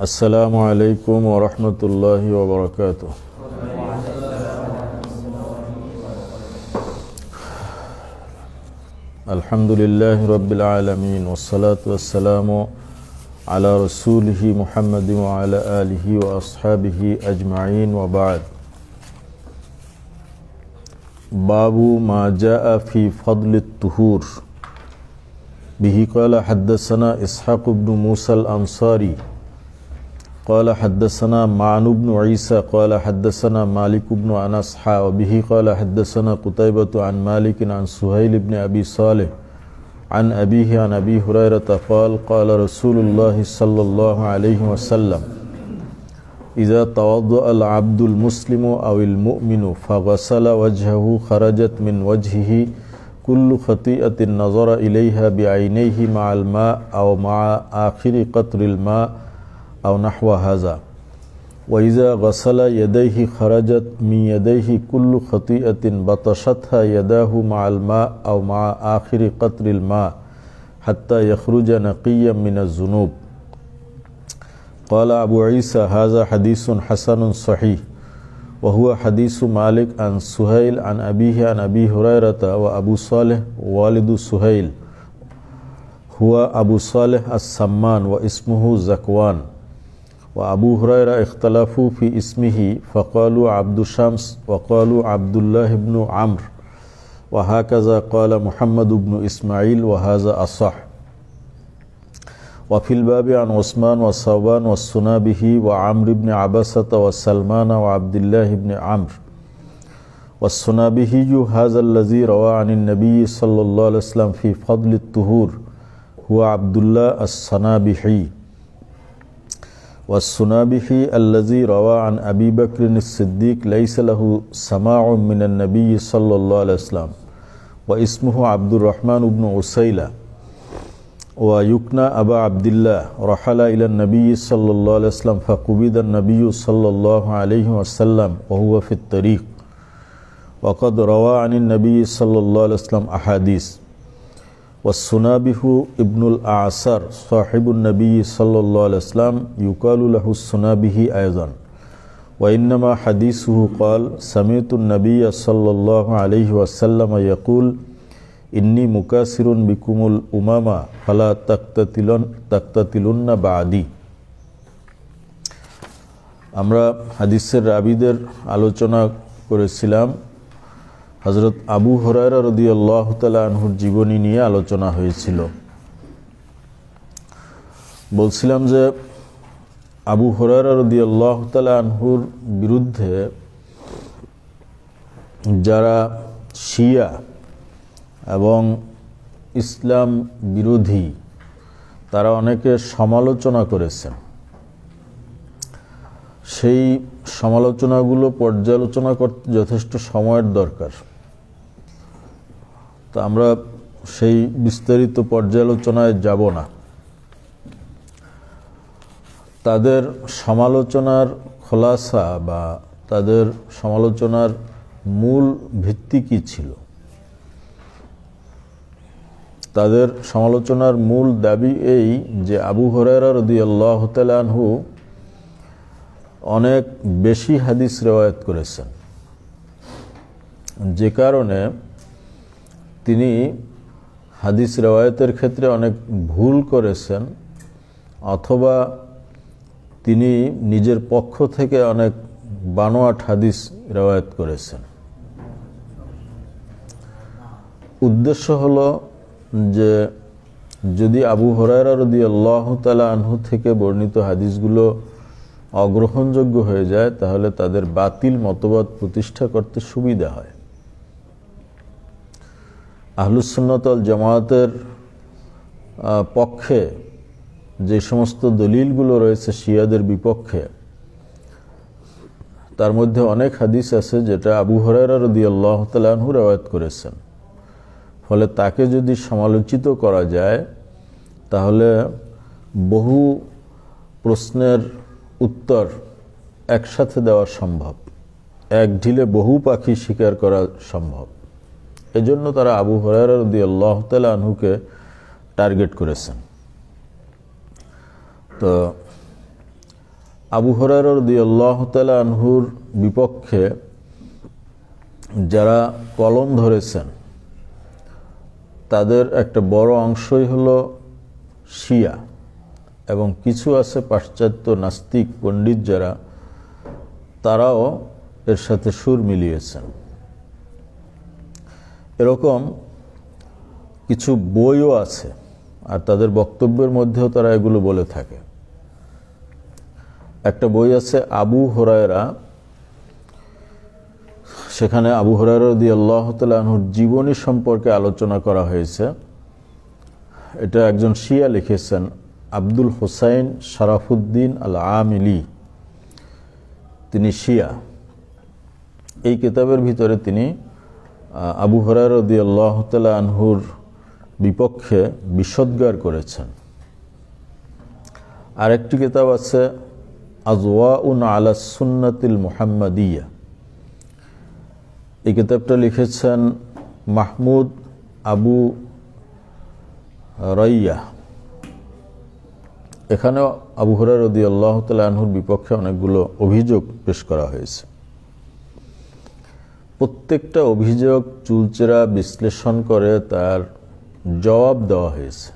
আসসালামু আলাইকুম ওয়া রাহমাতুল্লাহি ওয়া বারাকাতুহু। আলহামদুলিল্লাহি রাব্বিল আলামিন ওয়াসসালাতু ওয়াসসালামু আলা রাসূলিহি মুহাম্মাদিন ওয়া আলা আলিহি ওয়া আসহাবিহি আজমাইন ওয়া বা'দ। বাবু মা জাআ ফি ফাদলিত তুহুর। বিহি ক্বালা হাদাসানা ইসহাক ইবনে মুসা আল-আনসারী قال حدثنا معن بن عيسى قال حدثنا مالك بن أنس وبه قال حدثنا قتيبة عن مالك عن سهيل بن أبي صالح عن أبيه عن أبي هريرة قال قال رسول الله صلى الله عليه وسلم إذا توضأ العبد المسلم أو المؤمن فغسل وجهه خرجت من وجهه كل خطيئة نظر إليها بعينيه مع الماء أو مع آخر قطر الماء أو نحو هذا وإذا غسل يديه خرجت من يديه كل خطيئة بطشتها يداه مع الماء أو مع آخر قطر الماء حتى يخرج نقيا من الذنوب. قال أبو عيسى هذا حديث حسن صحيح وهو حديث مالك عن سهيل عن أبيه عن أبي هريرة وأبو صالح والد سهيل هو أبو صالح السمان واسمه زكوان وأبو هريرة اختلفوا في اسمه فقالوا عبد الشمس وقالوا عبد الله بن عمرو وهكذا قال محمد بن إسماعيل وهذا أصح. وفي الباب عن عثمان وصوبان والسنابه وعمرو بن عبسة وسلمان وعبد الله بن عمرو والسنابه هذا الذي روى عن النبي صلى الله عليه وسلم في فضل الطهور هو عبد الله السنابحي والسنابحي الذي روى عن أبي بكر الصديق ليس له سماع من النبي صلى الله عليه وسلم واسمه عبد الرحمن بن عسيلة ويكنى أبا عبد الله رحل إلى النبي صلى الله عليه وسلم فقبض النبي صلى الله عليه وسلم وهو في الطريق وقد روى عن النبي صلى الله عليه وسلم أحاديث. والسنابه ابن الأعصر صاحب النبي صلى الله عليه وسلم يقال له السنابه أيضا وإنما حديثه قال سمعت النبي صلى الله عليه وسلم يقول إني مكاسر بكم الأمم فلا تقتتلن بعدي. আমরা হাদিসের রাবীদের আলোচনা করেছিলাম। হযরত আবু হুরায়রা রাদিয়াল্লাহু তাআলা আনহুর জীবনী নিয়ে আলোচনা হয়েছিল। বলছিলাম যে আবু হুরায়রা রাদিয়াল্লাহু তাআলা আনহুর বিরুদ্ধে যারা শিয়া এবং ইসলাম বিরোধী তারা অনেকে সমালোচনা করেছেন। সেই সমালোচনাগুলো পর্যালোচনা করতে যথেষ্ট সময়ের দরকার। তো আমরা সেই বিস্তারিত পর্যালোচনায় যাব না। তাদের সমালোচনার খোলাসা বা তাদের সমালোচনার মূল ভিত্তি কী ছিল? তাদের সমালোচনার মূল দাবি এই যে আবু হুরায়রা রাদিয়াল্লাহু তাআলা আনহু অনেক বেশি হাদিস রিওয়ায়াত করেছেন, যে কারণে তিনি হাদিস রিওয়ায়াতের ক্ষেত্রে অনেক ভুল করেছেন অথবা তিনি নিজের পক্ষ থেকে অনেক বানোয়াট হাদিস রিওয়ায়াত করেছেন। উদ্দেশ্য হলো যে যদি আবু হুরায়রা রাদিয়াল্লাহু তাআলা আনহু থেকে বর্ণিত হাদিসগুলো অগ্রহণযোগ্য হয়ে যায় তাহলে তাদের বাতিল মতবাদ প্রতিষ্ঠা করতে সুবিধা হয়। আহলুস সুন্নাত ওয়াল জামায়াতের পক্ষে যে সমস্ত দলিলগুলো রয়েছে শিয়াদের বিপক্ষে, তার মধ্যে অনেক হাদিস আছে যেটা আবু হুরায়রা রাদিয়াল্লাহু তাআলা আনহু riwayat করেছেন। ফলে তাকে যদি সমালোচিত করা যায় তাহলে বহু প্রশ্নের উত্তর একসাথে দেওয়া সম্ভব, এক ঢিলে বহু পাখি শিকার করা সম্ভব। এজন্য তারা আবু হুরায়রা রাদিয়াল্লাহু তাআলা আনহুকে টার্গেট করেছেন। তো আবু হুরায়রা রাদিয়াল্লাহু তাআলা আনহুর বিপক্ষে যারা কলম ধরেছেন তাদের একটা বড় অংশই হলো শিয়া, এবং কিছু আছে পাশ্চাত্য নাস্তিক পণ্ডিত যারা, তারাও এর সাথে সুর মিলিয়েছেন। এরকম কিছু বইও আছে, আর তাদের বক্তব্যের মধ্যেও তারা এগুলো বলে থাকে। একটা বই আছে আবু হুরায়রা, সেখানে আবু হুরায়রা রাদিয়াল্লাহু তাআলা আনহুর জীবনী সম্পর্কে আলোচনা করা হয়েছে। এটা একজন শিয়া লিখেছেন, আব্দুল হুসাইন শরাফুদ্দিন আল আমিলি, তিনি শিয়া। এই কিতাবের ভিতরে তিনি আবু হুরায়রা রাদিয়াল্লাহু তাআলা আনহুর বিপক্ষে বিষোদ্গার করেছেন। আরেকটি কিতাব আছে আজওয়াউন আলা সুন্নাতিল মুহাম্মাদিয়া, এই কিতাবটা লিখেছেন মাহমুদ আবু রাইয়া। এখানেও আবু হুরায়রা রাদিয়াল্লাহু তাআলা আনহুর বিপক্ষে অনেকগুলো অভিযোগ পেশ করা হয়েছে। প্রত্যেকটা অভিযোগ চুলচেরা বিশ্লেষণ করে তার জবাব দেওয়া হয়েছে।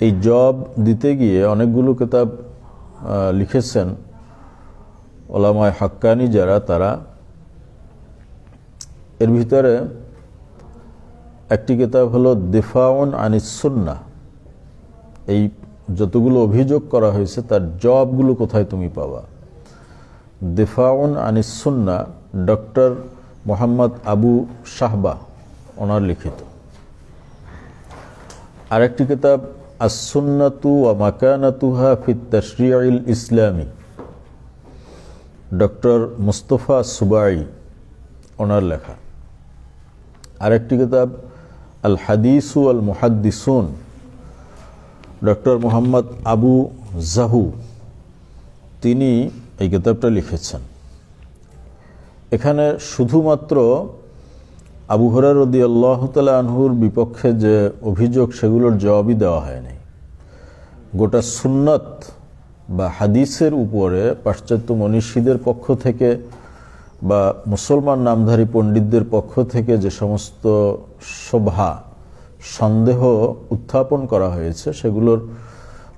এই জবাব দিতে গিয়ে অনেকগুলো কিতাব লিখেছেন ওলামায়ে হাক্কানি যারা, তারা এর ভিতরে একটি কিতাব হলো দিফাউন আনিস সুন্নাহ। এই যতগুলো অভিযোগ করা হয়েছে তার জবাবগুলো কোথায় তুমি পাবা। দিফাউন আনিস সুন্নাহ, ডক্টর মোহাম্মদ আবু শাহবা ওনার লিখিত। আরেকটি কিতাব আস-সুন্নাতু ওয়া মাকানাতুহা ফিত তাশরিউল ইসলামী, ডক্টর মুস্তাফা সুবাই ওনার লেখা। আরেকটি কিতাব আল হাদিসু আল মুহাদ্দিসুন, ডক্টর মোহাম্মদ আবু জাহু, তিনি এই কিতাবটা লিখেছেন। এখানে শুধুমাত্র আবু হুরায়রা রাদিয়াল্লাহু তাআলা আনহুর বিপক্ষে যে অভিযোগ সেগুলোর জবাবই দেওয়া হয়নি, গোটা সুন্নাত বা হাদিসের উপরে পাশ্চাত্য মনীষীদের পক্ষ থেকে বা মুসলমান নামধারী পণ্ডিতদের পক্ষ থেকে যে সমস্ত শোভা সন্দেহ উত্থাপন করা হয়েছে সেগুলোর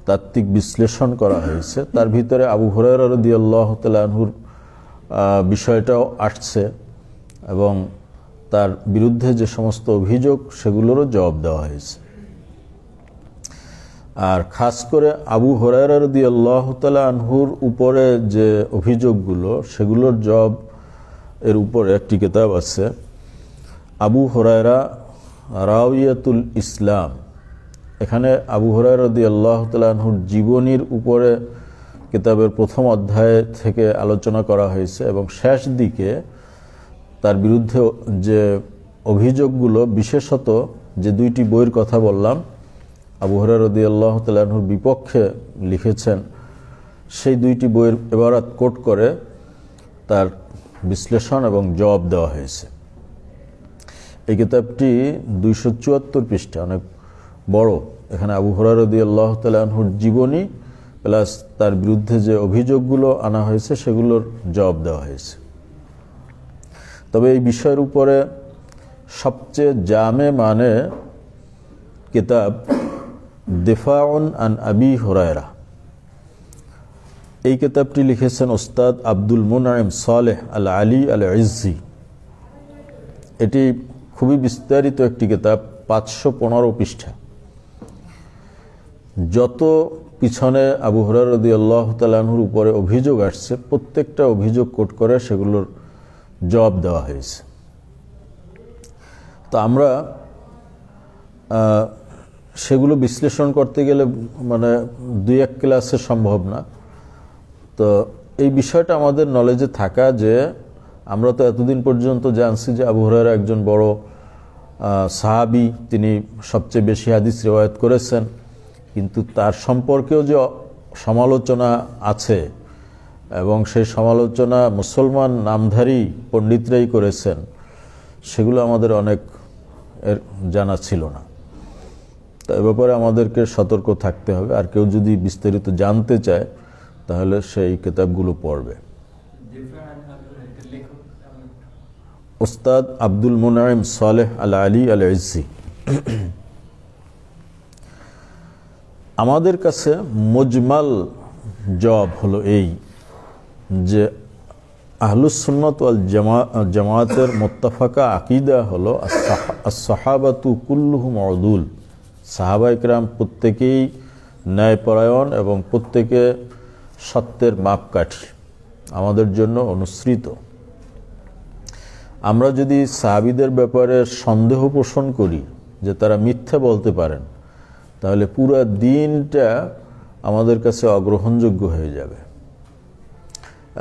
তাত্ত্বিক বিশ্লেষণ করা হয়েছে। তার ভিতরে আবু হুরায়রা রাদিয়াল্লাহু তাআলা আনহুর বিষয়টাও আসছে, এবং তার বিরুদ্ধে যে সমস্ত অভিযোগ সেগুলোরও জবাব দেওয়া হয়েছে। আর খাস করে আবু হুরায়রা রাদিয়াল্লাহু তাআলা আনহুর উপরে যে অভিযোগগুলো সেগুলোর জবাব এর উপরে একটি কিতাব আছে আবু হুরায়রা রাওয়ায়াতুল ইসলাম। এখানে আবু হুরায়রা রাদিয়াল্লাহু তাআলা আনহুর জীবনীর উপরে কিতাবের প্রথম অধ্যায় থেকে আলোচনা করা হয়েছে, এবং শেষ দিকে তার বিরুদ্ধে যে অভিযোগগুলো, বিশেষত যে দুইটি বইয়ের কথা বললাম আবু হুরায়রা রাদিয়াল্লাহু তাআলা আনহুর বিপক্ষে লিখেছেন, সেই দুইটি বইয়ের ইবারাত কোট করে তার বিশ্লেষণ এবং জবাব দেওয়া হয়েছে। এই কিতাবটি 274 পৃষ্ঠা, অনেক বড়। এখানে আবু হুরায়রা রাদিয়াল্লাহু তাআলা আনহুর জীবনী প্লাস তার বিরুদ্ধে যে অভিযোগগুলো আনা হয়েছে সেগুলোর জবাব দেওয়া হয়েছে। তবে এই বিষয়ের উপরে সবচেয়ে জামে মানে কিতাব দিফাউন আন আবি হুরায়রা, এই কিতাবটি লিখেছেন ওস্তাদ আব্দুল মুনঈম সালেহ আল আলী আল ইজ্জি। এটি খুবই বিস্তারিত একটি কিতাব, 515 পৃষ্ঠা। যত পিছনে আবু হুরায়রা রাদিয়াল্লাহু তাআলা আনহুর উপরে অভিযোগ আসছে প্রত্যেকটা অভিযোগ কোট করে সেগুলোর জবাব দেওয়া হয়েছে। তো আমরা সেগুলো বিশ্লেষণ করতে গেলে মানে 2-1 ক্লাসে সম্ভব না। তো এই বিষয়টা আমাদের নলেজে থাকা, যে আমরা তো এতদিন পর্যন্ত জানছি যে আবু হুরায়রা একজন বড় সাহাবী, তিনি সবচেয়ে বেশি হাদিস রিওয়ায়াত করেছেন, কিন্তু তার সম্পর্কেও যে সমালোচনা আছে এবং সেই সমালোচনা মুসলমান নামধারী পণ্ডিতরাই করেছেন, সেগুলো আমাদের অনেক জানা ছিল না। তো এ ব্যাপারে আমাদেরকে সতর্ক থাকতে হবে। আর কেউ যদি বিস্তারিত জানতে চায় তাহলে সেই কিতাবগুলো পড়বে। উস্তাদ আব্দুল মুনাইম সালেহ আল আলী আল ইজ্জি। আমাদের কাছে মুজমাল জবাব হলো এই যে আহলুস সুন্নাত ওয়াল জামাতের মুত্তাফাকা আকীদা হলো আস-সাহাবাতু কুল্লুহুম উদুল, সাহাবা ইকরাম প্রত্যেকেই ন্যায়পরায়ণ এবং প্রত্যেকে সত্যের মাপকাঠি, আমাদের জন্য অনুসৃত। আমরা যদি সাহাবীদের ব্যাপারে সন্দেহ পোষণ করি যে তারা মিথ্যা বলতে পারেন, তাহলে পুরো দিনটা আমাদের কাছে অগ্রহণযোগ্য হয়ে যাবে।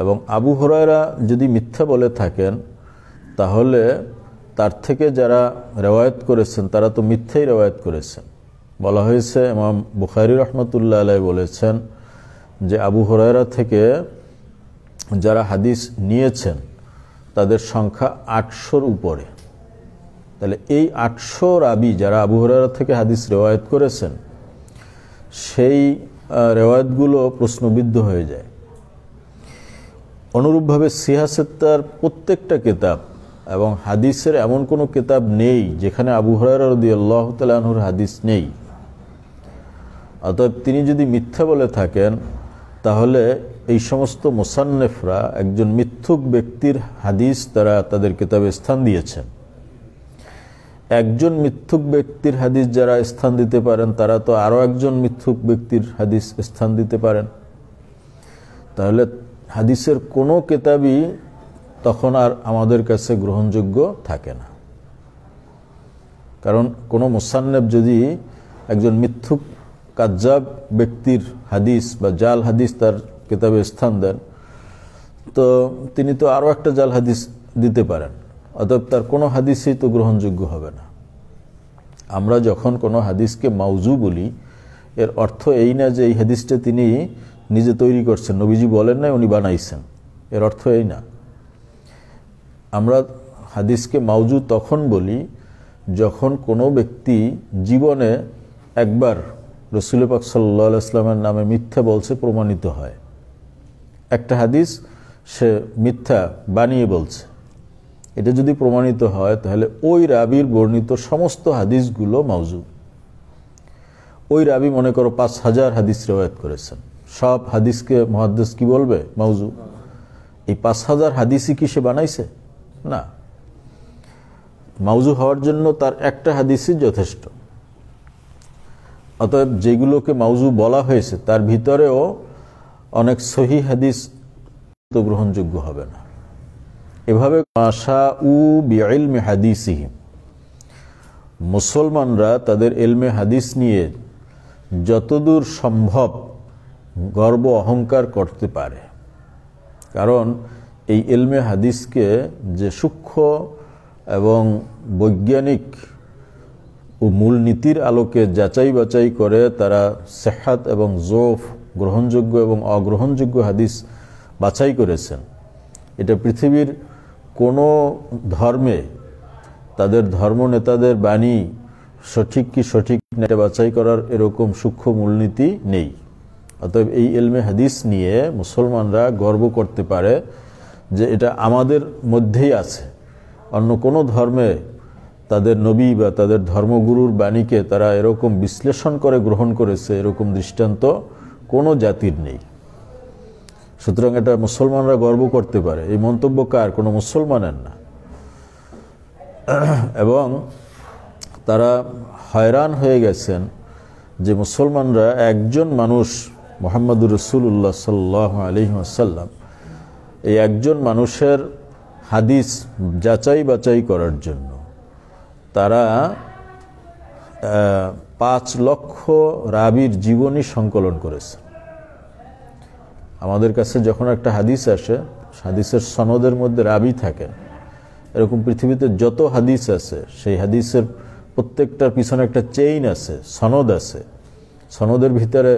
এবং আবু হুরায়রা যদি মিথ্যা বলে থাকেন, তাহলে তার থেকে যারা রেওয়ায়েত করেছেন তারা তো মিথ্যাই রেওয়ায়েত করেছেন। বলা হয়েছে, ইমাম বুখারী রাহমাতুল্লাহ আলাইহি বলেছেন যে আবু হুরায়রা থেকে যারা হাদিস নিয়েছেন তাদের সংখ্যা 800-র উপরে। তাহলে এই 800 রাবি যারা আবু হুরায়রা থেকে হাদিস রেওয়ায়েত করেছেন, সেই রেওয়ায়েতগুলো প্রশ্নবিদ্ধ হয়ে যায়। অনুরূপভাবে সিহাসেত্তার প্রত্যেকটা কিতাব এবং হাদিসের এমন কোনো কিতাব নেই যেখানে আবু হুরায়রা রাদিয়াল্লাহু তাআলা আনহুর হাদিস নেই। অতএব তিনি যদি মিথ্যা বলে থাকেন, তাহলে এই সমস্ত মুসান্নিফরা একজন মিথ্যুক ব্যক্তির হাদিস তারা তাদের কিতাবে স্থান দিয়েছেন। একজন মিথ্যুক ব্যক্তির হাদিস যারা স্থান দিতে পারেন, তারা তো আরও একজন মিথ্যুক ব্যক্তির হাদিস স্থান দিতে পারেন। তাহলে হাদিসের কোনো কিতাবই তখন আর আমাদের কাছে গ্রহণযোগ্য থাকে না। কারণ কোনো মুসান্নিফ যদি একজন মিথ্যুক কাজ্জাব ব্যক্তির হাদিস বা জাল হাদিস তার কিতাবে স্থান দেন, তো তিনি তো আরও একটা জাল হাদিস দিতে পারেন, অতএব তার কোনো হাদিসই তো গ্রহণযোগ্য হবে না। আমরা যখন কোনো হাদিসকে মাউজু বলি, এর অর্থ এই না যে এই হাদিসটা তিনি নিজে তৈরি করছেন, নবীজি বলেন না উনি বানাইছেন, এর অর্থ এই না। আমরা হাদিসকে মাউজু তখন বলি যখন কোনো ব্যক্তি জীবনে একবার রাসূল পাক সাল্লাল্লাহু আলাইহি ওয়াসাল্লামের নামে মিথ্যা বলছে, প্রমাণিত হয়। একটা হাদিস সে মিথ্যা বানিয়ে বলছে, এটা যদি প্রমাণিত হয়, তাহলে ওই রাবির বর্ণিত সমস্ত হাদিসগুলো মাউজু। ওই রাবি মনে করো 5000 হাদিস রিওয়ায়াত করেছেন, সব হাদিসকে মুহাদ্দিস কি বলবে? মাউজু। এই 5000 হাদিসই কি সে বানাইছে? না। মাউজু হওয়ার জন্য তার একটা হাদিসই যথেষ্ট। অতএব যেগুলোকে মাউজু বলা হয়েছে তার ভিতরেও অনেক সহিহ হাদিস তো গ্রহণযোগ্য হবে না। এভাবে মাশাউ বিইলমি হাদিসিহিম, মুসলমানরা তাদের ইলমে হাদিস নিয়ে যতদূর সম্ভব গর্ব অহংকার করতে পারে। কারণ এই ইলমে হাদিসকে যে সূক্ষ্ম এবং বৈজ্ঞানিক ও মূলনীতির আলোকে যাচাই বাছাই করে তারা সিহহাত এবং যৌফ, গ্রহণযোগ্য এবং অগ্রহণযোগ্য হাদিস বাছাই করেছেন, এটা পৃথিবীর কোনো ধর্মে তাদের ধর্ম নেতাদের বাণী সঠিক কি সঠিক না বাছাই করার এরকম সূক্ষ্ম মূলনীতি নেই। অতএব এই ইলমে হাদিস নিয়ে মুসলমানরা গর্ব করতে পারে যে এটা আমাদের মধ্যেই আছে। অন্য কোনো ধর্মে তাদের নবী বা তাদের ধর্মগুরুর বাণীকে তারা এরকম বিশ্লেষণ করে গ্রহণ করেছে, এরকম দৃষ্টান্ত কোনো জাতির নেই। সুতরাং এটা মুসলমানরা গর্ব করতে পারে। এই মন্তব্য কার? কোনো মুসলমানের না। এবং তারা হয়রান হয়ে গেছেন যে মুসলমানরা একজন মানুষ মুহাম্মদুর রাসূলুল্লাহ সাল্লাল্লাহু আলাইহি ওয়াসাল্লাম, এই একজন মানুষের হাদিস যাচাই বাছাই করার জন্য তারা 5 লক্ষ রাবির জীবনী সংকলন করেছে। আমাদের কাছে যখন একটা হাদিস আসে, হাদিসের সনদের মধ্যে রাবি থাকেন। এরকম পৃথিবীতে যত হাদিস আছে, সেই হাদিসের প্রত্যেকটার পিছনে একটা চেইন আছে, সনদ আছে। সনদের ভিতরে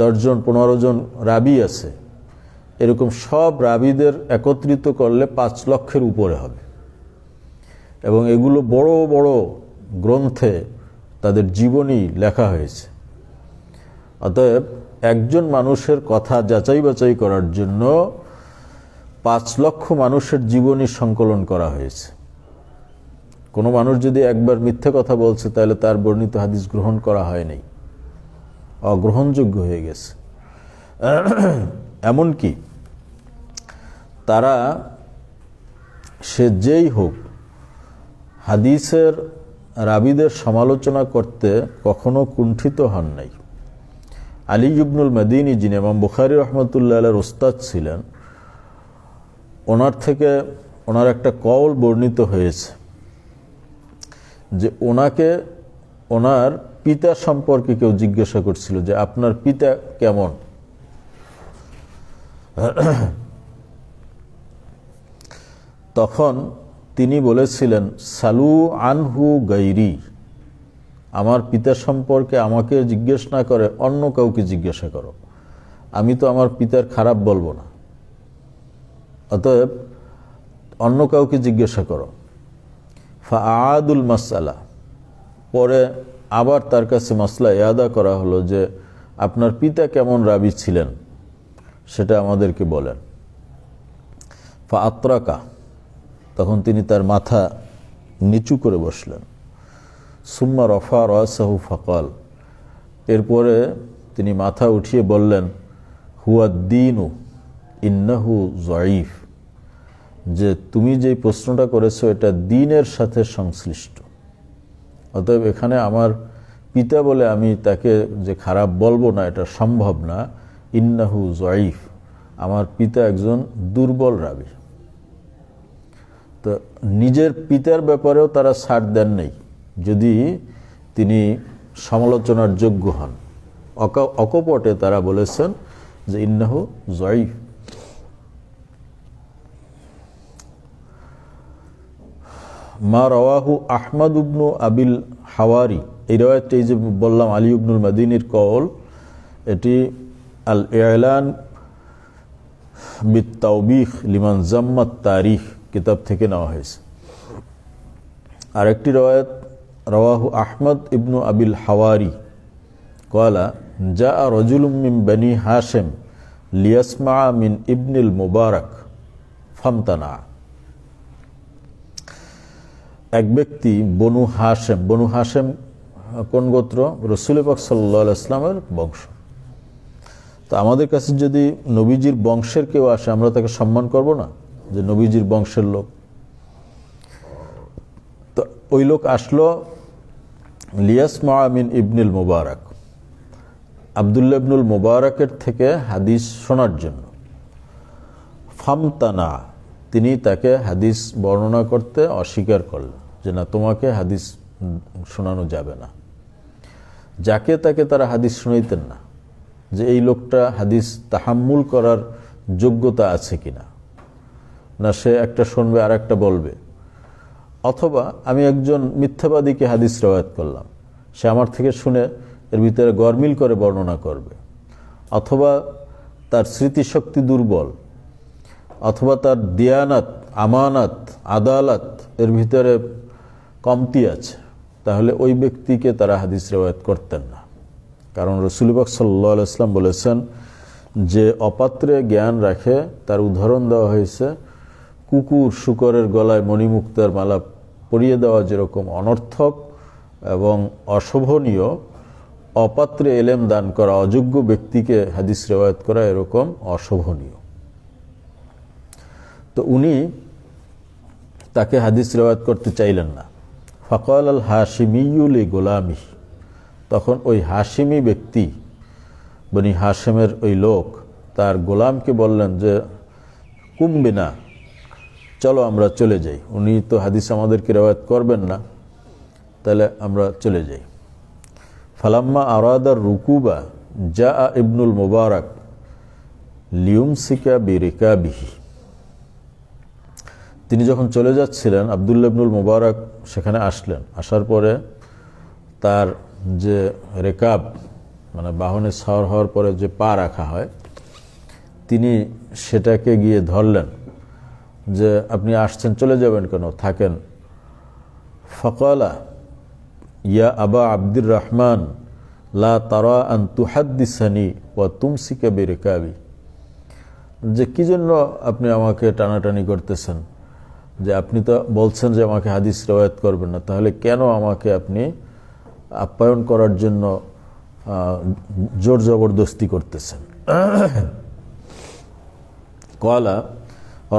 10 জন 15 জন রাবি আছে। এরকম সব রাবিদের একত্রিত করলে 5 লক্ষের উপরে হবে। এবং এগুলো বড় বড় গ্রন্থে তাদের জীবনী লেখা হয়েছে। অতএব একজন মানুষের কথা যাচাই বাছাই করার জন্য 5 লক্ষ মানুষের জীবনী সংকলন করা হয়েছে। কোনো মানুষ যদি একবার মিথ্যে কথা বলছে তাহলে তার বর্ণিত হাদিস গ্রহণ করা হয়নি, অগ্রহণযোগ্য হয়ে গেছে। এমনকি তারা সে যেই হোক হাদিসের রাবীদের সমালোচনা করতে কখনো কুণ্ঠিত হন নাই। আলী ইবনুল মাদিনী, যিনি ইমাম বুখারী রহমতুল্লাহ আলাইহির উস্তাদ ছিলেন, ওনার থেকে ওনার একটা কওল বর্ণিত হয়েছে যে ওনাকে ওনার পিতা সম্পর্কে কেউ জিজ্ঞাসা করছিল যে আপনার পিতা কেমন। তখন তিনি বলেছিলেন, সালু আনহু গাইরি, আমার পিতা সম্পর্কে আমাকে জিজ্ঞেস না করে অন্য কাউকে জিজ্ঞাসা করো, আমি তো আমার পিতার খারাপ বলবো না, অতএব অন্য কাউকে জিজ্ঞাসা করো। ফাআদুল মাসআলা, পরে আবার তার কাছে মাসলা ইয়াদা করা হলো যে আপনার পিতা কেমন রাবী ছিলেন সেটা আমাদেরকে বলেন। ফাআতরাকা, তখন তিনি তার মাথা নিচু করে বসলেন। সুম্মা রফা রাসাহু ফাকাল, এরপরে তিনি মাথা উঠিয়ে বললেন, হুয়াদ্দীনু ইন্নাহু যঈফ, যে তুমি যে প্রশ্নটা করেছো এটা দ্বীনের সাথে সংশ্লিষ্ট, অতএব এখানে আমার পিতা বলে আমি তাকে যে খারাপ বলবো না এটা সম্ভব না। ইন্নাহু যঈফ, আমার পিতা একজন দুর্বল রাবী। তো নিজের পিতার ব্যাপারেও তারা ছাড় দেন নাই যদি তিনি সমালোচনার যোগ্য হন। অকপটে তারা বলেছেন যে ইন্নাহু যঈফ। মা রাওয়াহু আহমদ ইবনু আবিল হাওয়ারি, এই রওয়ায়াতটি যে বললাম আলী ইবনুল মাদিনীর কওল, এটি আল ইলান বিত তাওবিখ লিমান জাম্মাত তারিখ কিতাব থেকে নেওয়া হয়েছে। আরেকটি রওয়ায়াত রাওয়াহু আহমদ ইবনু আবিল হাওয়ারি ক্বালা জাআ রাজুলুম মিন বনি হাশিম লিয়াসমা মিন ইবনিল মুবারক ফামতানা, এক ব্যক্তি বনু হাশেম কোন গোত্র? রাসূল পাক সাল্লাল্লাহু আলাইহি ওয়াসাল্লামের বংশ। তো আমাদের কাছে যদি নবীজির বংশের কেউ আসে আমরা তাকে সম্মান করব না যে নবীজির বংশের লোক? তো ওই লোক আসলো লিয়াসমা মিন ইবনিল মুবারক, আব্দুল্লাহ ইবনুল মুবারকের থেকে হাদিস শোনার জন্য। ফামতানা, তিনি তাকে হাদিস বর্ণনা করতে অস্বীকার করলেন যে না, তোমাকে হাদিস শোনানো যাবে না। যাকে তাকে তারা হাদিস শুনাইতেন না যে এই লোকটা হাদিস তাহাম্মুল করার যোগ্যতা আছে কিনা, না সে একটা শুনবে আর একটা বলবে। অথবা আমি একজন মিথ্যাবাদীকে হাদিস রওয়ায়াত করলাম, সে আমার থেকে শুনে এর ভিতরে গরমিল করে বর্ণনা করবে। অথবা তার স্মৃতিশক্তি দুর্বল, অথবা তার দিয়ানাত, আমানাত, আদালত এর ভিতরে কমতি আছে, তাহলে ওই ব্যক্তিকে তারা হাদিস রওয়ায়াত করতেন না। কারণ রাসূল পাক সাল্লাল্লাহু আলাইহি ওয়াসাল্লাম বলেছেন যে অপাত্রে জ্ঞান রাখে তার উদাহরণ দেওয়া হয়েছে কুকুর শূকরের গলায় মণিমুক্তার মালা পরিয়ে দেওয়া যেরকম অনর্থক এবং অশোভনীয়, অপাত্রে এলেম দান করা, অযোগ্য ব্যক্তিকে হাদিস রওয়ায়াত করা এরকম অশোভনীয়। তো উনি তাকে হাদিস রওয়ায়াত করতে চাইলেন না। ফাকাল আল হাশিমিয়্যু লি গোলামি, তখন ওই হাশিমি ব্যক্তি, বনি হাশেমের ওই লোক তার গোলামকে বললেন যে কুমবিনা, চলো আমরা চলে যাই, উনি তো হাদিস আমাদেরকে রওয়ায়াত করবেন না, তাহলে আমরা চলে যাই। ফালাম্মা আরাদার রুকুবা জা ইবনুল মুবারক লিউমসিকা বিরিকাবিহি, তিনি যখন চলে যাচ্ছিলেন আব্দুল্লাহ ইবনুল মুবারক সেখানে আসলেন। আসার পরে তার যে রেকাব মানে বাহনে সওয়ার হওয়ার পরে যে পা রাখা হয়, তিনি সেটাকে গিয়ে ধরলেন যে আপনি আসছেন, চলে যাবেন কেন, থাকেন। ফাকালা ইয়া আবা আব্দুর রহমান লা তারা আন তুহাদ্দিসানি ওয়া তুমসিকা বিরকাবি, যে কি জন্য আপনি আমাকে টানাটানি করতেছেন, যে আপনি তো বলছেন যে আমাকে হাদিস রিওয়ায়াত করবেন না, তাহলে কেন আমাকে আপনি আপ্যায়ন করার জন্য জোর জবরদস্তি করতেছেন। ক্বালা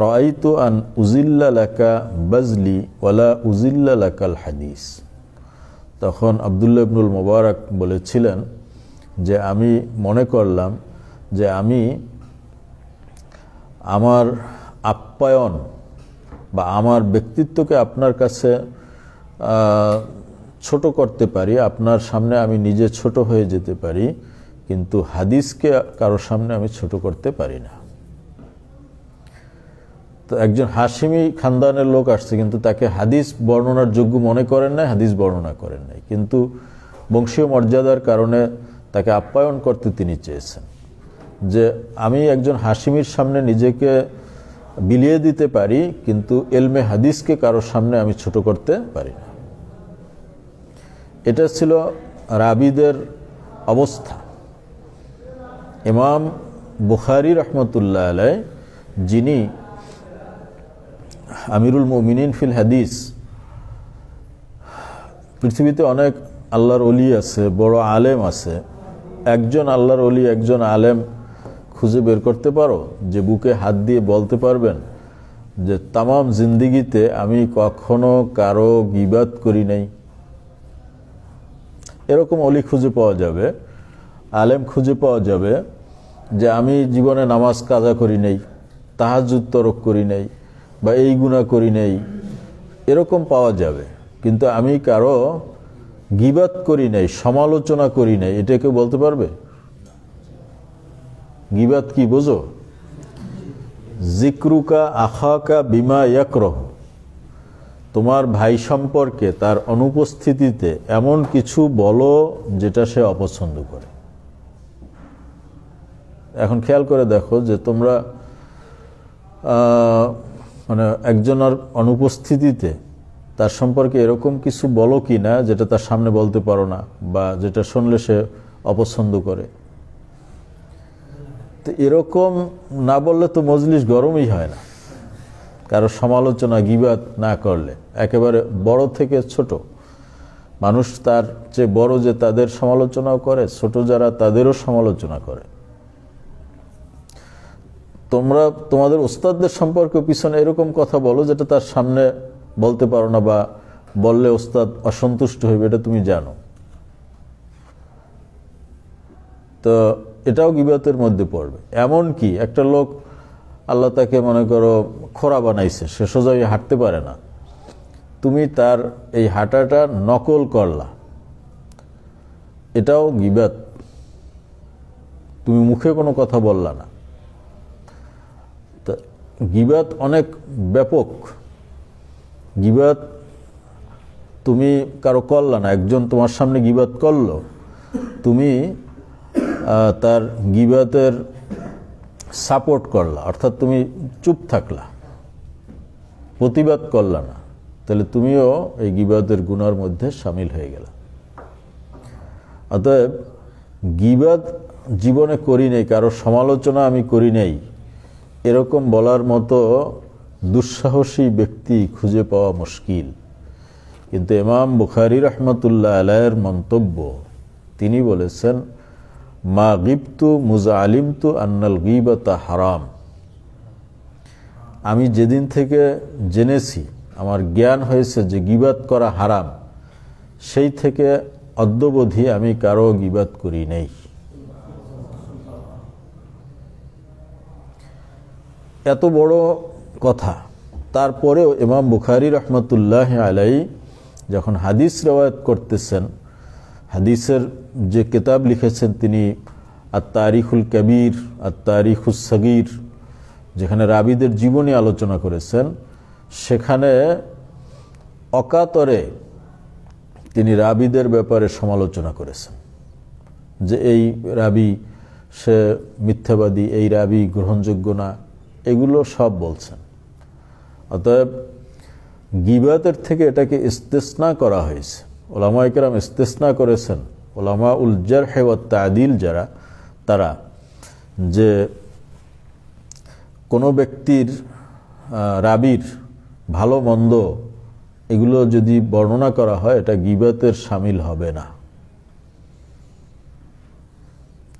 রাআইতু আন উজিল্লা লাকা বাজলি ওয়ালা উজিল্লা লাকাল হাদিস। তখন আব্দুল্লাহ ইবনুল মুবারক বলেছিলেন যে আমি মনে করলাম যে আমি আমার আপ্যায়ন বা আমার ব্যক্তিত্বকে আপনার কাছে ছোট করতে পারি, আপনার সামনে আমি নিজে ছোট হয়ে যেতে পারি, কিন্তু হাদিসকে কারোর সামনে আমি ছোট করতে পারি না। তো একজন হাশিমি খানদানের লোক আসছে, কিন্তু তাকে হাদিস বর্ণনার যোগ্য মনে করেন নাই, হাদিস বর্ণনা করেন নাই, কিন্তু বংশীয় মর্যাদার কারণে তাকে আপ্যায়ন করতে তিনি চেয়েছেন যে আমি একজন হাশিমির সামনে নিজেকে বিলিয়ে দিতে পারি, কিন্তু এলমে হাদিসকে কারোর সামনে আমি ছোট করতে পারি না। এটা ছিল রাবিদের অবস্থা। ইমাম বুখারী রাহমাতুল্লাহ আলাইহি, যিনি আমিরুল মুমিনিন ফিল হাদিস, পৃথিবীতে অনেক আল্লাহর ওলি আছে, বড় আলেম আছে, একজন আল্লাহর ওলি, একজন আলেম খুঁজে বের করতে পারো যে বুকে হাত দিয়ে বলতে পারবেন যে তামাম জিন্দিগিতে আমি কখনো কারো গীবাত করি নাই? এরকম অলি খুঁজে পাওয়া যাবে, আলেম খুঁজে পাওয়া যাবে যে আমি জীবনে নামাজ কাজা করি নাই, তাহাজ্জুদ তরক করি নাই, বা এই গুনাহ করি নাই, এরকম পাওয়া যাবে, কিন্তু আমি কারো গীবাত করি নাই, সমালোচনা করি নাই, এটা কেউ বলতে পারবে? গীবাত কি বোঝো? জিক্রুকা আখাকা বিমা ইয়াকরাহ, তোমার ভাই সম্পর্কে তার অনুপস্থিতিতে এমন কিছু বলো যেটা সে অপছন্দ করে। এখন খেয়াল করে দেখো যে তোমরা মানে একজনের অনুপস্থিতিতে তার সম্পর্কে এরকম কিছু বলো কি না যেটা তার সামনে বলতে পারো না, বা যেটা শুনলে সে অপছন্দ করে। তো এরকম না বললে তো মজলিস গরমই হয় না, কারো সমালোচনা গীবাত না করলে। একেবারে বড় থেকে ছোট মানুষ, তার চেয়ে বড় যে তাদের সমালোচনাও করে, ছোট যারা তাদেরও সমালোচনা করে। তোমরা তোমাদের ওস্তাদদের সম্পর্কে পিছনে এরকম কথা বলো যেটা তার সামনে বলতে পারো না, বা বললে ওস্তাদ অসন্তুষ্ট হইবে, এটা তুমি জানো। তো এটাও গীবাতের মধ্যে পড়বে। এমন কি একটা লোক আল্লাহ তাকে মনে করো খোরা বানাইছে, সে সোজাই হাঁটতে পারে না, তুমি তার এই হাঁটাটা নকল করলা, এটাও গীবাত। তুমি মুখে কোনো কথা বললা না। গীবাত অনেক ব্যাপক। গীবাত তুমি কারো করলা না, একজন তোমার সামনে গীবাত করলো, তুমি তার গীবাতের সাপোর্ট করলা, অর্থাৎ তুমি চুপ থাকলা, প্রতিবাদ করলা না, তাহলে তুমিও এই গীবাতের গুনার মধ্যে শামিল হয়ে গেলা। অতএব গীবাত জীবনে করি নাই, কারো সমালোচনা আমি করি নাই, এরকম বলার মতো দুঃসাহসী ব্যক্তি খুঁজে পাওয়া মুশকিল। কিন্তু ইমাম বুখারী রাহমাতুল্লাহ আলাইহির মন্তব্য, তিনি বলেছেন মা গিবতু মুজা আলিমতু আন্নাল গীবাতা হারাম, আমি যেদিন থেকে জেনেছি, আমার জ্ঞান হয়েছে যে গীবাত করা হারাম, সেই থেকে অদ্যবধি আমি কারো গীবাত করি নাই। এত বড় কথা, তারপরেও ইমাম বুখারী রাহমাতুল্লাহ আলাইহি যখন হাদিস রিওয়ায়াত করতেছেন, হাদিসের যে কিতাব লিখেছেন তিনি আত-তারিখুল কবির, আত-তারিখুস সগীর, যেখানে রাবিদের জীবনী আলোচনা করেছেন, সেখানে অকাতরে তিনি রাবিদের ব্যাপারে সমালোচনা করেছেন যে এই রাবি সে মিথ্যাবাদী, এই রাবি গ্রহণযোগ্য না, এগুলো সব বলছেন। অতএব গীবাতের থেকে এটাকে ইস্তেসনা করা হয়েছে, ওলামায়ে কেরাম ইস্তেসনা করেছেন, উলামা উল জারহ ওয়া তা'দীল যারা, তারা যে কোনো ব্যক্তির রাবীর ভালো মন্দ এগুলো যদি বর্ণনা করা হয় এটা গীবতের শামিল হবে না।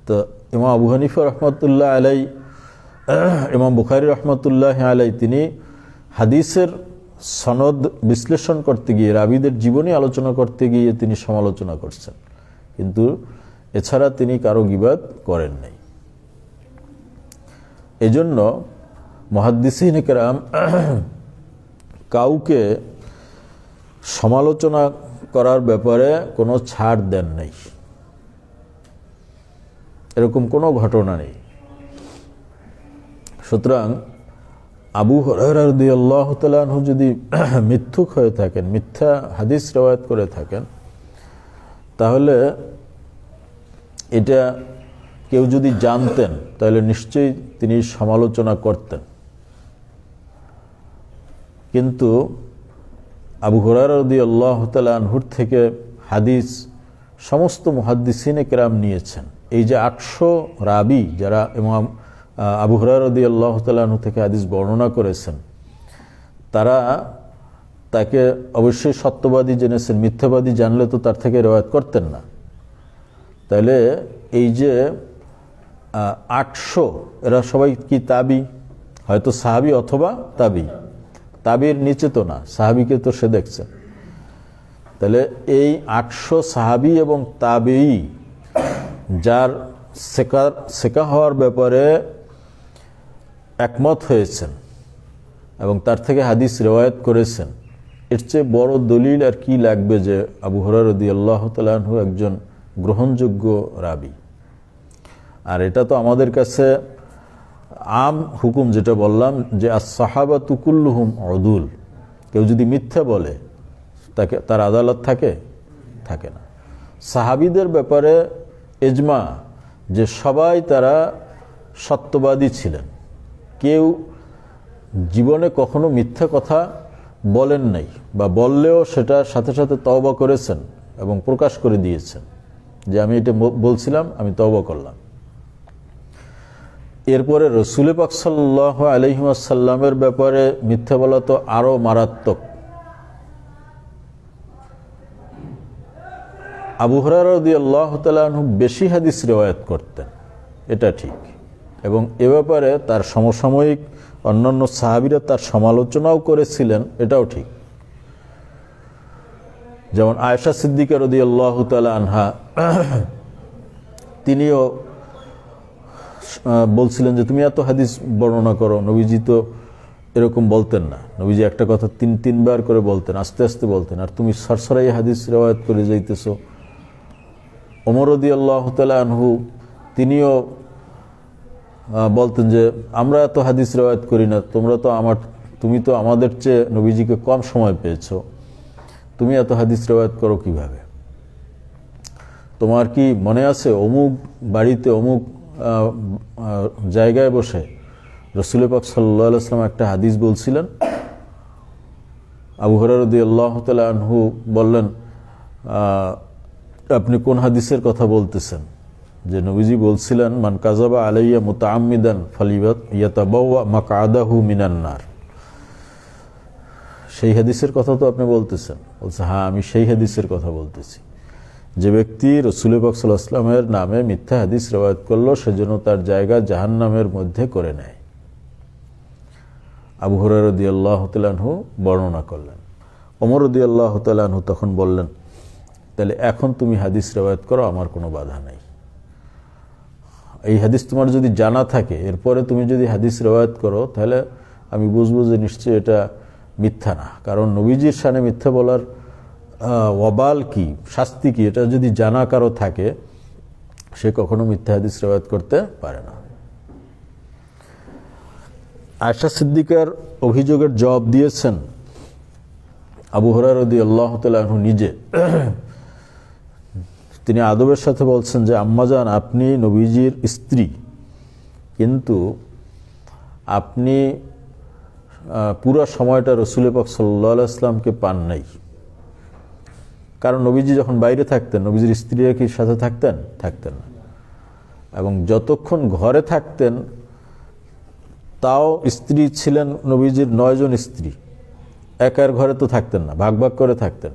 তো ইমাম আবু হানিফা রহমতুল্লাহ আলাই, ইমাম বুখারী রহমতুল্লাহ আলাই তিনি হাদিসের সনদ বিশ্লেষণ করতে গিয়ে, রাবীদের জীবনী আলোচনা করতে গিয়ে তিনি সমালোচনা করছেন, কিন্তু এছাড়া তিনি কারো গীবত করেন নাই। এজন্য মুহাদ্দিসিন কেরাম কাউকে সমালোচনা করার ব্যাপারে কোনো ছাড় দেন নাই, এরকম কোনো ঘটনা নেই। সুতরাং আবু হুরায়রা রাদিয়াল্লাহু তাআলা আনহু যদি মিথ্যুক হয়ে থাকেন, মিথ্যা হাদিস রওয়ায়াত করে থাকেন, তাহলে এটা কেউ যদি জানতেন তাহলে নিশ্চয়ই তিনি সমালোচনা করতেন। কিন্তু আবু হুরায়রা রাদিয়াল্লাহু তাআলা আনহুর থেকে হাদিস সমস্ত মুহাদ্দিসিনে কেরাম নিয়েছেন। এই যে 800 রাবী যারা ইমাম আবু হুরায়রা রাদিয়াল্লাহু তাআলা আনহু থেকে হাদিস বর্ণনা করেছেন, তারা তাকে অবশ্যই সত্যবাদী জেনেছেন, মিথ্যাবাদী জানলে তো তার থেকে রওয়ায়াত করতেন না। তাহলে এই যে 800 এরা সবাই কি তাবি? হয়তো সাহাবী অথবা তাবি, তাবির নিচে তো না, সাহাবীকে তো সে দেখছে। তাহলে এই 800 সাহাবী এবং তাবেঈ যার সেকা হওয়ার ব্যাপারে একমত হয়েছেন এবং তার থেকে হাদিস রিওয়ায়াত করেছেন, এর চেয়ে বড় দলিল আর কি লাগবে যে আবু হুরায়রা রাদিয়াল্লাহু তাআলা আনহু একজন গ্রহণযোগ্য রাবী। আর এটা তো আমাদের কাছে আম হুকুম, যেটা বললাম যে আস-সাহাবাতু কুল্লুহুম উদুল। কেউ যদি মিথ্যা বলে তাকে তার আদালত থাকে না। সাহাবীদের ব্যাপারে ইজমা যে সবাই তারা সত্যবাদী ছিলেন, কেউ জীবনে কখনো মিথ্যা কথা বলেন নাই, বা বললেও সেটা সাথে সাথে তওবা করেছেন এবং প্রকাশ করে দিয়েছেন যে আমি এটা বলছিলাম, আমি তওবা করলাম। এরপরে রাসূল পাক সাল্লাল্লাহু আলাইহি ওয়াসাল্লামের ব্যাপারে মিথ্যা বলা তো আরো মারাত্মক। আবু হুরায়রা রাদিয়াল্লাহু তাআলা আনহু বেশি হাদিস রিওয়ায়াত করতেন, এটা ঠিক, এবং এ ব্যাপারে তার সমসাময়িক অন্যান্য সাহাবীরা তার সমালোচনাও করেছিলেন, এটাও ঠিক। যেমন আয়েশা সিদ্দিকা রাদিয়াল্লাহু তাআলা আনহা, তিনিও বলছিলেন যে তুমি এত হাদিস বর্ণনা করো, নবীজি তো এরকম বলতেন না, নবীজি একটা কথা তিনবার করে বলতেন, আস্তে আস্তে বলতেন, আর তুমি সরসরাই হাদিস রিওয়ায়াত করে যাইতেছো। ওমর রাদিয়াল্লাহু তাআলা আনহু তিনিও বলতেন যে আমরা এত হাদিস রিওয়ায়াত করি না, তুমি তো আমাদের চেয়ে নবীজিকে কম সময় পেয়েছো, তুমি এত হাদিস রিওয়ায়াত করো কিভাবে? তোমার কি মনে আছে অমুক বাড়িতে অমুক জায়গায় বসে রাসূল পাক সাল্লাল্লাহু আলাইহি ওয়াসাল্লাম একটা হাদিস বলছিলেন? আবু হুরায়রা রাদিয়াল্লাহু তাআলা আনহু বললেন, আপনি কোন হাদিসের কথা বলতেছেন? যে নবীজি বলছিলেন মান কাযাবা আলাইয়া মুতাআম্মিদান ফালিয়াতাবাওয়া মাকআদাহু মিনান নার। সেই হাদিসের কথা তো আপনি বলতেছেন? বলছে হ্যাঁ, আমি সেই হাদিসের কথা বলতেছি। যে ব্যক্তি রাসূল পাক সাল্লাল্লাহু আলাইহি ওয়াসাল্লামের নামে মিথ্যা হাদিস রিওয়ায়াত করলো, সেজন্য তার জায়গা জাহান্নামের মধ্যে করে নেয়। আবু হুরায়রা রাদিয়াল্লাহু তাআলা আনহু বর্ণনা করলেন। ওমর রাদিয়াল্লাহু তাআলা আনহু তখন বললেন, তাহলে এখন তুমি হাদিস রিওয়ায়াত করো, আমার কোনো বাধা নাই। এই হাদিস তোমার যদি জানা থাকে, এরপরে তুমি যদি হাদিস রিওয়ায়াত করো, তাহলে আমি বুঝবো যে নিশ্চয়ই এটা মিথ্যা না। কারণ নবীজির শানে মিথ্যা বলার ওয়াবাল কি, শাস্তি কি, এটা যদি জানা কারো থাকে, সে কখনো মিথ্যা হাদিস রিওয়ায়াত করতে পারে না। আয়েশা সিদ্দিকার অভিযোগের জবাব দিয়েছেন আবু হুরায়রা রাদিয়াল্লাহু তাআলা আনহু নিজে। তিনি আদবের সাথে বলছেন যে আম্মাজান, আপনি নবীজির স্ত্রী, কিন্তু আপনি পুরো সময়টা রাসূল পাক সাল্লাল্লাহু আলাইহি ওয়াসাল্লামকে পান নাই। কারণ নবীজি যখন বাইরে থাকতেন, নবীজির স্ত্রীরা কি সাথে থাকতেন? থাকতেন না। এবং যতক্ষণ ঘরে থাকতেন তাও স্ত্রী ছিলেন নবীজির 9 জন স্ত্রী। একার ঘরে তো থাকতেন না, ভাগ ভাগ করে থাকতেন।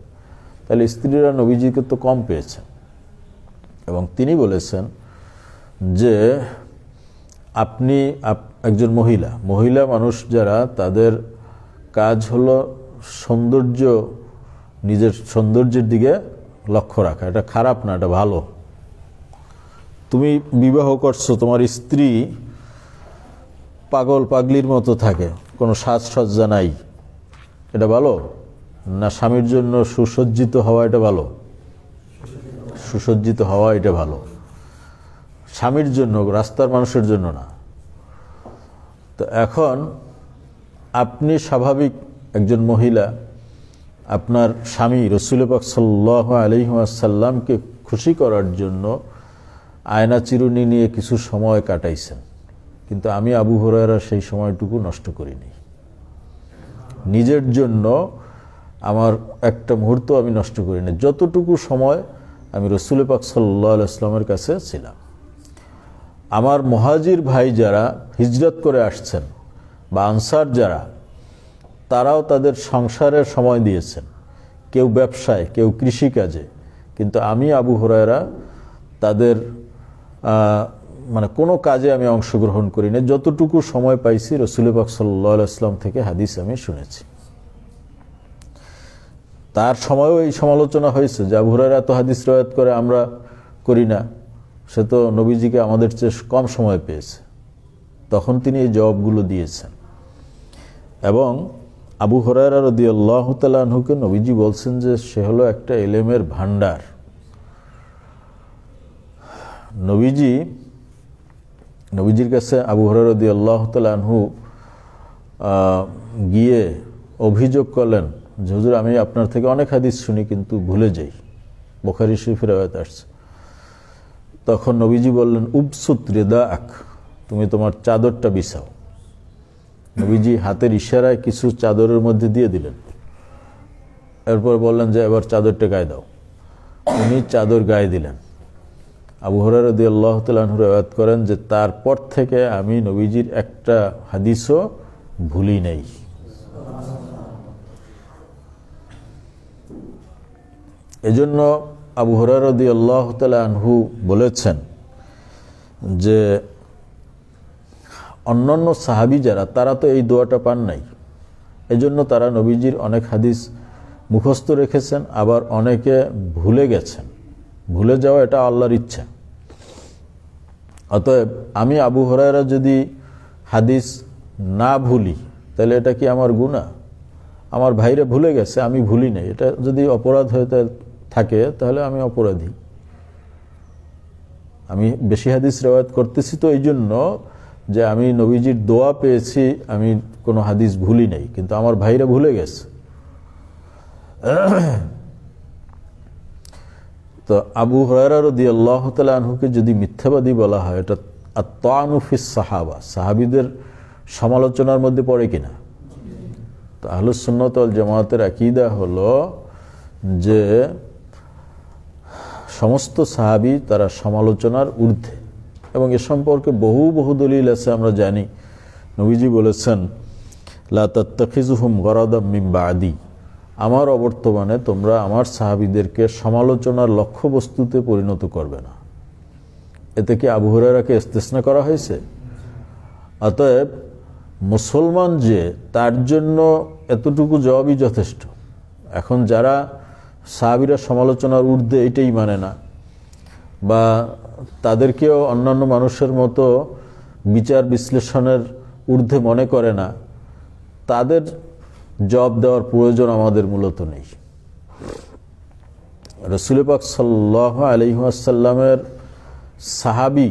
তাহলে স্ত্রীরা নবীজিকে তো কম পেয়েছেন। এবং তিনি বলেছেন যে আপনি একজন মহিলা মানুষ যারা, তাদের কাজ হলো সৌন্দর্য, নিজের সৌন্দর্যের দিকে লক্ষ্য রাখা। এটা খারাপ না, এটা ভালো। তুমি বিবাহ করছো, তোমার স্ত্রী পাগল পাগলির মতো থাকে, কোনো সাজসজ্জা নাই, এটা ভালো না? স্বামীর জন্য সুসজ্জিত হওয়া এটা ভালো? সুসজ্জিত হওয়া এটা ভালো, স্বামীর জন্য, রাস্তার মানুষের জন্য না। তো এখন আপনি স্বাভাবিক একজন মহিলা, আপনার স্বামী রাসূল পাক সাল্লাল্লাহু আলাইহি ওয়াসাল্লামকে খুশি করার জন্য আয়না চিরুনি নিয়ে কিছু সময় কাটাইছেন। কিন্তু আমি আবু হুরায়রা সেই সময়টুকু নষ্ট করিনি। নিজের জন্য আমার একটা মুহূর্ত আমি নষ্ট করিনি। যতটুকু সময় আমি রাসূল পাক সাল্লাল্লাহু আলাইহি ওয়াসাল্লামের কাছে ছিলাম। আমার মুহাজির ভাই যারা হিজরত করে আসছেন বা আনসার যারা, তারাও তাদের সংসারের সময় দিয়েছেন, কেউ ব্যবসায়, কেউ কৃষিকাজে। কিন্তু আমি আবু হুরায়রা তাদের মানে কোনো কাজে আমি অংশগ্রহণ করি না। যতটুকু সময় পাইছি রাসূল পাক সাল্লাল্লাহু আলাইহি ওয়াসাল্লাম থেকে হাদিস আমি শুনেছি। তার সময়ও এই সমালোচনা হয়েছে যে আবু হুরায়রা এত হাদিস রওয়ায়াত করে, আমরা করি না, সে তো নবীজিকে আমাদের চেয়ে কম সময় পেয়েছে। তখন তিনি এই জবাবগুলো দিয়েছেন। এবং আবু হুরায়রা রাদিয়াল্লাহু তাআলা আনহুকে নবীজি বলছেন যে সে হলো একটা ইলমের ভান্ডার। নবীজির কাছে আবু হুরায়রা রাদিয়াল্লাহু তাআলা আনহু গিয়ে অভিযোগ করলেন যে হুজুর, আমি আপনার থেকে অনেক হাদিস শুনি কিন্তু ভুলে যাই। বুখারী শরীফের রাওয়ায়াত আসছে। তখন নবীজি বললেন, উবসুত রিদাআক, তুমি তোমার চাদরটা বিছাও। নবীজি হাতের ইশারায় কিছু চাদরের মধ্যে দিয়ে দিলেন। এরপর বললেন যে এবার চাদরটা গায়ে দাও। উনি চাদর গায়ে দিলেন। আবু হুরায়রা রাদিয়াল্লাহু তাআলা আনহু রাওয়ায়াত করেন যে তারপর থেকে আমি নবীজির একটা হাদিসও ভুলি নাই। এজন্য আবু হুরায়রা রাদিয়াল্লাহু তাআলা আনহু বলেছেন যে অন্যান্য সাহাবী যারা, তারা তো এই দোয়াটা পান নাই। এজন্য তারা নবীজির অনেক হাদিস মুখস্থ রেখেছেন, আবার অনেকে ভুলে গেছেন। ভুলে যাওয়া এটা আল্লাহর ইচ্ছা। অতএব আমি আবু হুরায়রা যদি হাদিস না ভুলি তাহলে এটা কি আমার গুনাহ? আমার ভাইরা ভুলে গেছে, আমি ভুলি নাই, এটা যদি অপরাধ হয়ে থাকে তাহলে আমি অপরাধী। আমি বেশি হাদিস রওয়ায়াত করতেছি তো এই জন্য যে আমি নবীজির দোয়া পেয়েছি, আমি কোনো হাদিস ভুলি নাই, কিন্তু আমার ভাইরা ভুলে গেছে। তো আবু হুরায়রা রাদিয়াল্লাহু তাআলা আনহুকে যদি মিথ্যাবাদী বলা হয়, এটা আত-তা'নু ফিস সাহাবা, সাহাবীদের সমালোচনার মধ্যে পড়ে কিনা? তো আহলুস সুন্নাত ওয়াল জামাতের আকীদা হলো যে সমস্ত সাহাবী তারা সমালোচনার ঊর্ধ্বে। এবং এ সম্পর্কে বহু দলিল আছে, আমরা জানি। নবীজি বলেছেন, লা তাত্তাখিযুহুম গরাদাম মিন বা'দি, আমার অবর্তমানে তোমরা আমার সাহাবীদেরকে সমালোচনার লক্ষ্যবস্তুতে পরিণত করবে না। এতে কি আবু হুরায়রাকে ইস্তিসনা করা হয়েছে? অতএব মুসলমান যে, তার জন্য এতটুকু জবাবই যথেষ্ট। এখন যারা সাহাবীরা সমালোচনার ঊর্ধ্বে, এটাই মানে না, বা তাদেরকেও অন্যান্য মানুষের মতো বিচার বিশ্লেষণের ঊর্ধ্বে মনে করে না, তাদের জবাব দেওয়ার প্রয়োজন আমাদের মূলত নেই। রাসূল পাক সাল্লাল্লাহু আলাইহি ওয়াসাল্লামের সাহাবী,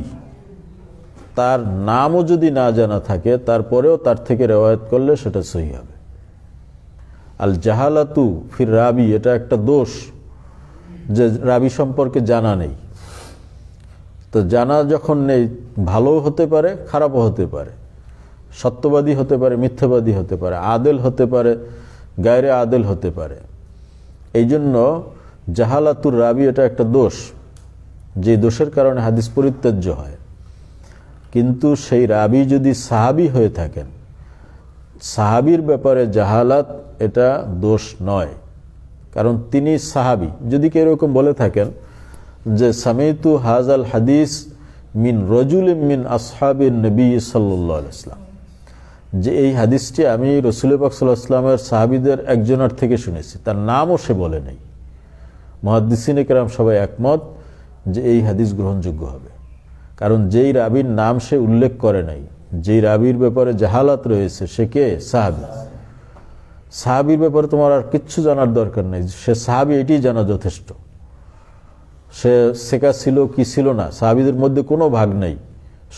তার নামও যদি না জানা থাকে, তারপরেও তার থেকে রিওয়ায়াত করলে সেটা সহিহ হবে। আল জাহালাতু ফির রাবি, এটা একটা দোষ যে রাবি সম্পর্কে জানা নেই। তো জানা যখন নেই, ভালোও হতে পারে, খারাপও হতে পারে, সত্যবাদী হতে পারে, মিথ্যাবাদী হতে পারে, আদেল হতে পারে, গায়রে আদেল হতে পারে। এই জন্য জাহালাতুর রাবি এটা একটা দোষ, যে দোষের কারণে হাদিস পরিত্যাজ্য হয়। কিন্তু সেই রাবি যদি সাহাবী হয়ে থাকেন, সাহাবীর ব্যাপারে জাহালাত এটা দোষ নয়, কারণ তিনি সাহাবী। যদি কেউ এরকম বলে থাকেন যে সামিতু হাজাল হাদিস মিন রজুলিন মিন আসহাবিন নবী সাল্লাল্লাহু আলাইহি ওয়াসাল্লাম, যে এই হাদিসটি আমি রাসূল পাক সাল্লাল্লাহু আলাইহি ওয়াসাল্লামের সাহাবীদের একজনের থেকে শুনেছি, তার নামও সে বলে নেই, মুহাদ্দিসিনে কেরাম সবাই একমত যে এই হাদিস গ্রহণযোগ্য হবে। কারণ যেই রাবীর নাম সে উল্লেখ করে নাই, যেই রাবীর ব্যাপারে জাহালাত রয়েছে, সে কে? সাহাবী। সাহাবীর ব্যাপারে তোমার আর কিচ্ছু জানার দরকার নেই, সে সাহাবী এটি জানা যথেষ্ট। সে সেকা ছিল কি ছিল না, সাহাবীদের মধ্যে কোনো ভাগ নেই,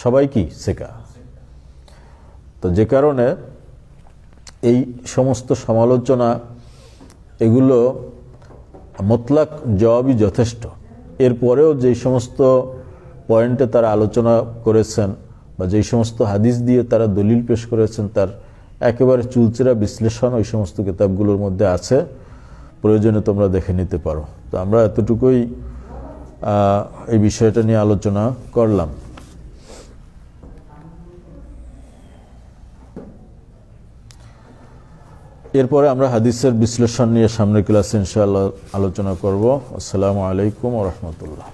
সবাই কি সেকা। তো যে কারণে এই সমস্ত সমালোচনা এগুলো মুতলাক জবাবই যথেষ্ট। এরপরেও যেই সমস্ত পয়েন্টে তারা আলোচনা করেছেন বা যেই সমস্ত হাদিস দিয়ে তারা দলিল পেশ করেছেন, তার একেবারে চুলচেরা বিশ্লেষণ ওই সমস্ত কিতাবগুলোর মধ্যে আছে, প্রয়োজনে তোমরা দেখে নিতে পারো। তো আমরা এতটুকুই এই বিষয়টা নিয়ে আলোচনা করলাম। এরপরে আমরা হাদিসের বিশ্লেষণ নিয়ে সামনের ক্লাসে ইনশাআল্লাহ আলোচনা করব। আসসালামু আলাইকুম ওয়া রাহমাতুল্লাহ।